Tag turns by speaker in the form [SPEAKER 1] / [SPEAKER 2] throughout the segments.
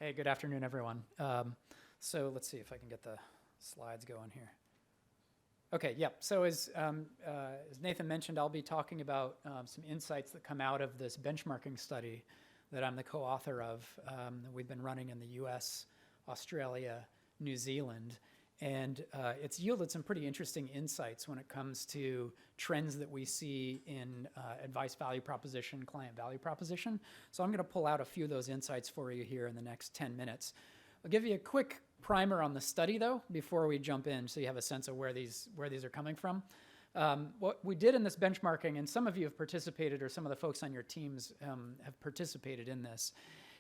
[SPEAKER 1] Hey, good afternoon, everyone. So let's see if I can get the slides going here. Okay, yep. So as Nathan mentioned, I'll be talking about some insights that come out of this benchmarking study that I'm the co-author of that we've been running in the US, Australia, New Zealand. And it's yielded some pretty interesting insights when it comes to trends that we see in advice value proposition, client value proposition. So I'm going to pull out a few of those insights for you here in the next 10 minutes. I'll give you a quick primer on the study, though, before we jump in, so you have a sense of where these are coming from. What we did in this benchmarking, and some of you have participated, or some of the folks on your teams have participated in this,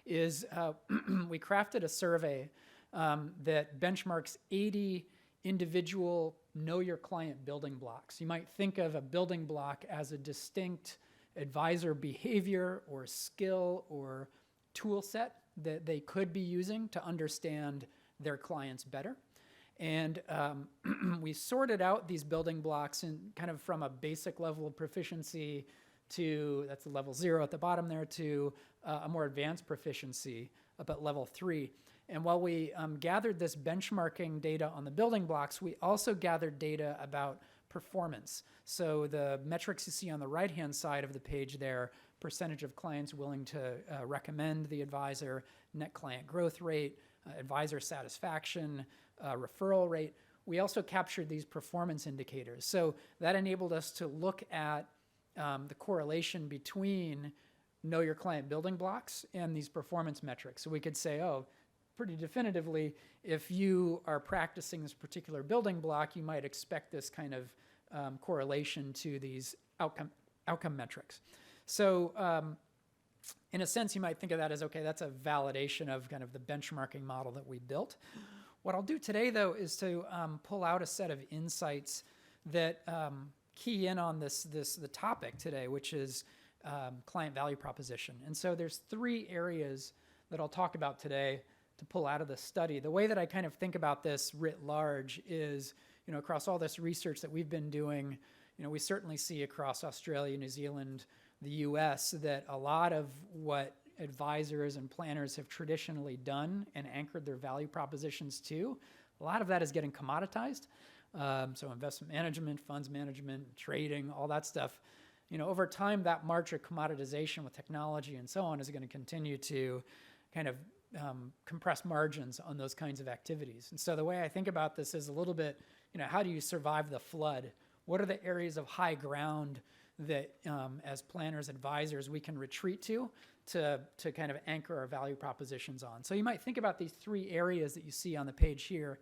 [SPEAKER 1] is we crafted a survey that benchmarks 80 individual know your client building blocks. You might think of a building block as a distinct advisor behavior or skill or tool set that they could be using to understand their clients better. And we sorted out these building blocks in kind of from a basic level of proficiency to, that's the level 0 at the bottom there, to a more advanced proficiency up at level 3. And while we gathered this benchmarking data on the building blocks, we also gathered data about performance. So the metrics you see on the right-hand side of the page there, percentage of clients willing to recommend the advisor, net client growth rate, advisor satisfaction, referral rate. We also captured these performance indicators. So that enabled us to look at the correlation between know your client building blocks and these performance metrics. So we could say, oh, pretty definitively, if you are practicing this particular building block, you might expect this kind of correlation to these outcome metrics. So in a sense, you might think of that as, okay, that's a validation of kind of the benchmarking model that we built. What I'll do today, though, is to pull out a set of insights that key in on the topic today, which is client value proposition. And so there's 3 areas that I'll talk about today to pull out of the study. The way that I kind of think about this writ large is, across all this research that we've been doing, we certainly see across Australia, New Zealand, the US, that a lot of what advisors and planners have traditionally done and anchored their value propositions to, a lot of that is getting commoditized. So investment management, funds management, trading, all that stuff. Over time, that march of commoditization with technology and so on is going to continue to kind of compress margins on those kinds of activities. And so the way I think about this is a little bit, how do you survive the flood? What are the areas of high ground that as planners, advisors, we can retreat to kind of anchor our value propositions on? So you might think about these 3 areas that you see on the page here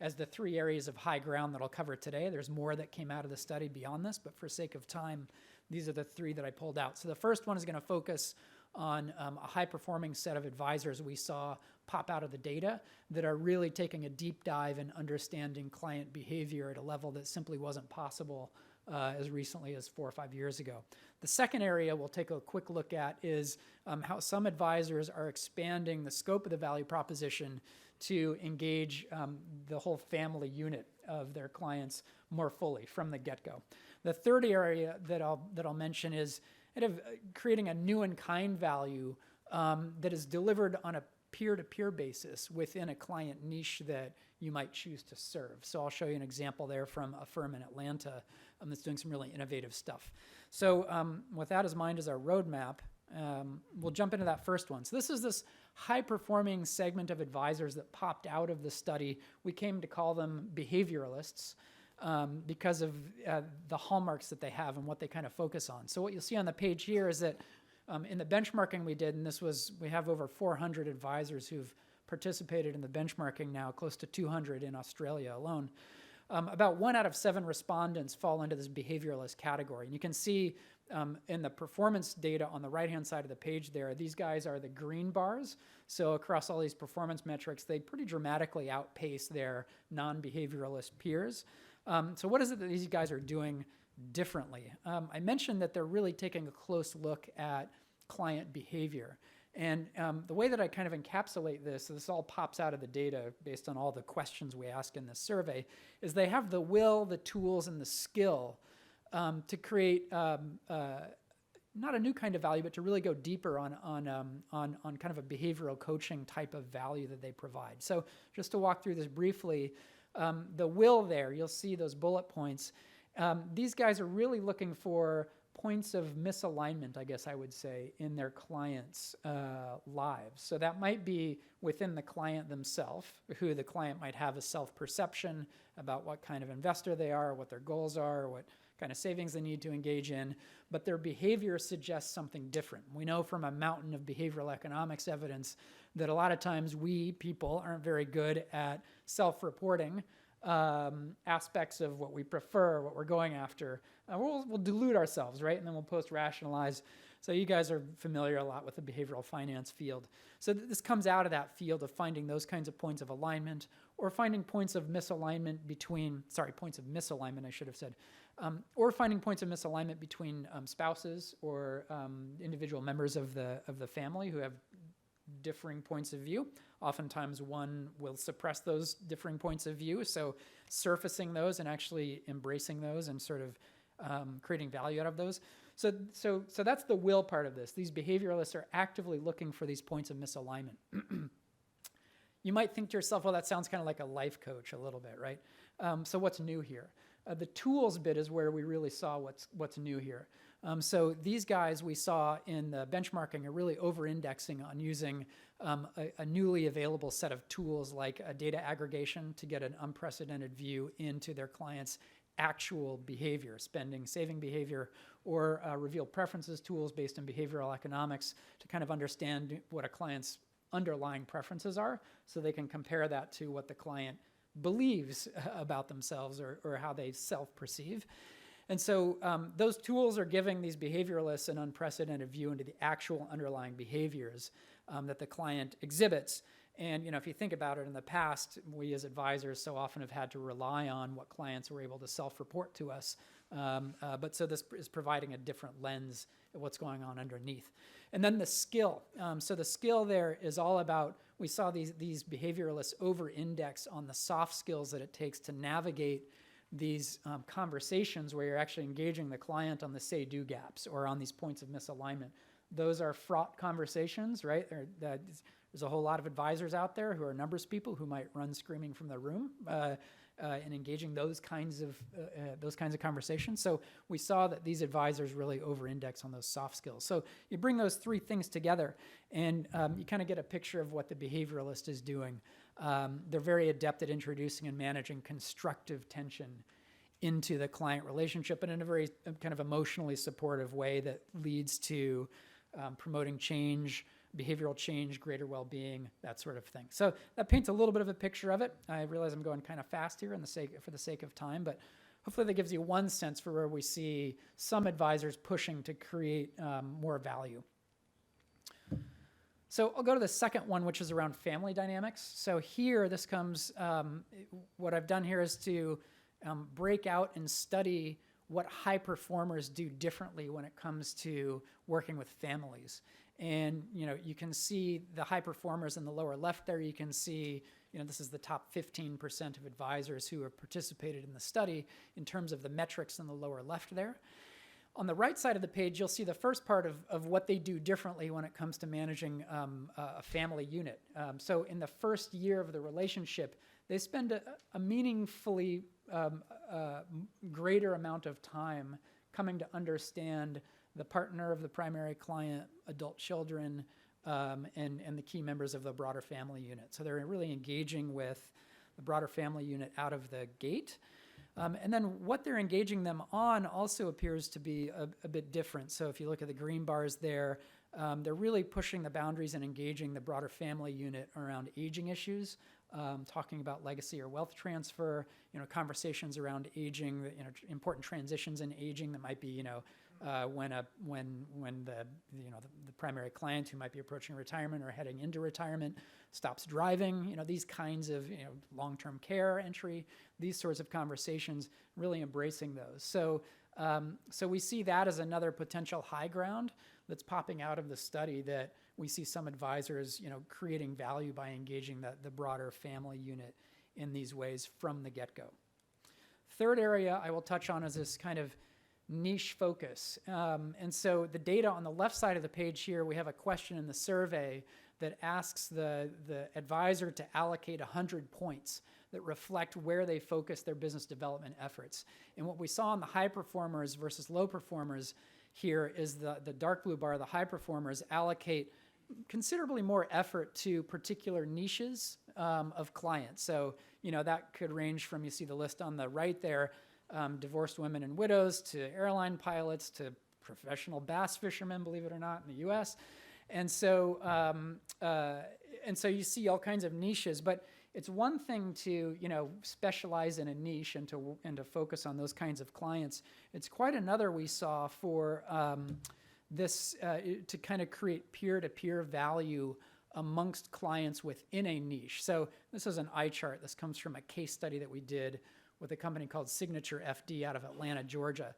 [SPEAKER 1] as the 3 areas of high ground that I'll cover today. There's more that came out of the study beyond this, but for sake of time, these are the 3 that I pulled out. So the first one is going to focus on a high-performing set of advisors we saw pop out of the data that are really taking a deep dive in understanding client behavior at a level that simply wasn't possible as recently as 4 or 5 years ago. The second area we'll take a quick look at is how some advisors are expanding the scope of the value proposition to engage the whole family unit of their clients more fully from the get-go. The third area that I'll mention is kind of creating a new and kind value that is delivered on a peer-to-peer basis within a client niche that you might choose to serve. So I'll show you an example there from a firm in Atlanta that's doing some really innovative stuff. So with that as mind as our roadmap, we'll jump into that first one. So this is this high-performing segment of advisors that popped out of the study. We came to call them behavioralists because of the hallmarks that they have and what they kind of focus on. So what you'll see on the page here is that in the benchmarking we did, and we have over 400 advisors who've participated in the benchmarking now, close to 200 in Australia alone. About 1 out of 7 respondents fall into this behavioralist category. And you can see in the performance data on the right-hand side of the page there, these guys are the green bars. So across all these performance metrics, they pretty dramatically outpace their non-behavioralist peers. So what is it that these guys are doing differently? I mentioned that they're really taking a close look at client behavior. And the way that I kind of encapsulate this, so this all pops out of the data based on all the questions we ask in this survey, is they have the will, the tools, and the skill to create not a new kind of value, but to really go deeper on kind of a behavioral coaching type of value that they provide. So just to walk through this briefly, the will there, you'll see those bullet points. These guys are really looking for points of misalignment, I guess I would say, in their clients' lives. So that might be within the client themselves, who the client might have a self-perception about what kind of investor they are, what their goals are, what kind of savings they need to engage in, but their behavior suggests something different. We know from a mountain of behavioral economics evidence that a lot of times we people aren't very good at self-reporting aspects of what we prefer, what we're going after. We'll delude ourselves, right? And then we'll post-rationalize. So you guys are familiar a lot with the behavioral finance field. So this comes out of that field of finding those kinds of points of alignment, or finding points of misalignment between, points of misalignment, I should have said, or finding points of misalignment between spouses or individual members of the family who have differing points of view. Oftentimes one will suppress those differing points of view, so surfacing those and actually embracing those and sort of creating value out of those. So that's the will part of this. These behavioralists are actively looking for these points of misalignment. You might think to yourself, well, that sounds kind of like a life coach a little bit, right? So what's new here? The tools bit is where we really saw what's new here. So these guys we saw in the benchmarking are really over-indexing on using a newly available set of tools like data aggregation to get an unprecedented view into their clients' actual behavior, spending, saving behavior, or reveal preferences tools based on behavioral economics to kind of understand what a client's underlying preferences are, so they can compare that to what the client believes about themselves or how they self-perceive. And so those tools are giving these behavioralists an unprecedented view into the actual underlying behaviors that the client exhibits. And if you think about it, in the past, we as advisors so often have had to rely on what clients were able to self-report to us. But so this is providing a different lens at what's going on underneath. And then the skill. So the skill there is all about, we saw these behavioralists over-index on the soft skills that it takes to navigate these conversations where you're actually engaging the client on the say-do gaps or on these points of misalignment. Those are fraught conversations, right? There's a whole lot of advisors out there who are numbers people who might run screaming from the room and engaging those kinds of conversations. So we saw that these advisors really over-index on those soft skills. So you bring those three things together, and you kind of get a picture of what the behavioralist is doing. They're very adept at introducing and managing constructive tension into the client relationship, and in a very kind of emotionally supportive way that leads to promoting change, behavioral change, greater well-being, that sort of thing. So that paints a little bit of a picture of it. I realize I'm going kind of fast here for the sake of time, but hopefully that gives you one sense for where we see some advisors pushing to create more value. So I'll go to the second one, which is around family dynamics. So here, this comes, what I've done here is to break out and study what high performers do differently when it comes to working with families. And, you can see the high performers in the lower left there. You can see, this is the top 15% of advisors who have participated in the study in terms of the metrics in the lower left there. On the right side of the page, you'll see the first part of what they do differently when it comes to managing a family unit. So in the first year of the relationship, they spend a meaningfully greater amount of time coming to understand the partner of the primary client, adult children, and the key members of the broader family unit. So they're really engaging with the broader family unit out of the gate. And then what they're engaging them on also appears to be a bit different. So if you look at the green bars there, they're really pushing the boundaries and engaging the broader family unit around aging issues, talking about legacy or wealth transfer, conversations around aging, important transitions in aging that might be, when the primary client who might be approaching retirement or heading into retirement stops driving, these kinds of long-term care entry, these sorts of conversations, really embracing those. So we see that as another potential high ground that's popping out of the study, that we see some advisors creating value by engaging the broader family unit in these ways from the get-go. Third area I will touch on is this kind of niche focus. And so the data on the left side of the page here, we have a question in the survey that asks the advisor to allocate 100 points that reflect where they focus their business development efforts. And what we saw in the high performers versus low performers here is the dark blue bar, the high performers allocate considerably more effort to particular niches of clients. So, that could range from, you see the list on the right there, divorced women and widows, to airline pilots, to professional bass fishermen, believe it or not, in the US. And so you see all kinds of niches, but it's one thing to, specialize in a niche and to focus on those kinds of clients. It's quite another we saw for this to kind of create peer-to-peer value amongst clients within a niche. So this is an eye chart. This comes from a case study that we did with a company called Signature FD out of Atlanta, Georgia.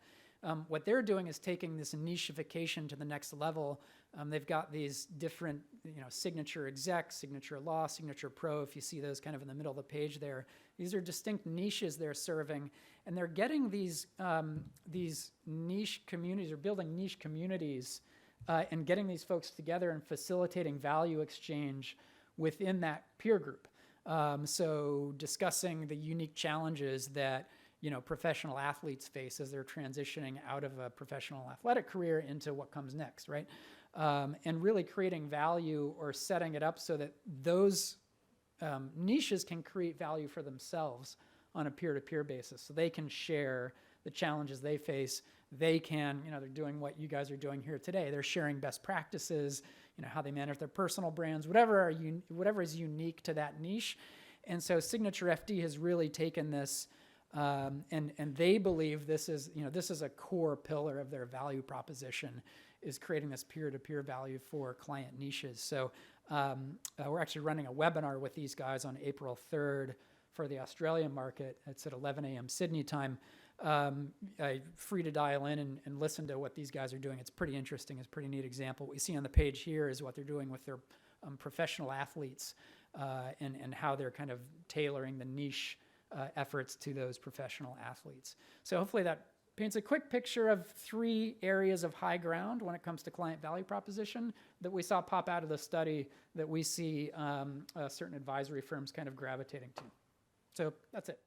[SPEAKER 1] What they're doing is taking this nicheification to the next level. They've got these different, Signature Exec, Signature Law, Signature Pro, if you see those kind of in the middle of the page there. These are distinct niches they're serving, and they're getting these niche communities, or building niche communities, and getting these folks together and facilitating value exchange within that peer group. So discussing the unique challenges that professional athletes face as they're transitioning out of a professional athletic career into what comes next, right? And really creating value or setting it up so that those niches can create value for themselves on a peer-to-peer basis. So they can share the challenges they face. They can, they're doing what you guys are doing here today. They're sharing best practices, how they manage their personal brands, whatever is unique to that niche. And so Signature FD has really taken this, and they believe this is a core pillar of their value proposition, is creating this peer-to-peer value for client niches. So we're actually running a webinar with these guys on April 3rd for the Australian market. It's at 11 a.m. Sydney time. Free to dial in and listen to what these guys are doing. It's pretty interesting. It's a pretty neat example. What we see on the page here is what they're doing with their professional athletes and how they're kind of tailoring the niche efforts to those professional athletes. So hopefully that paints a quick picture of 3 areas of high ground when it comes to client value proposition that we saw pop out of the study that we see certain advisory firms kind of gravitating to. So that's it.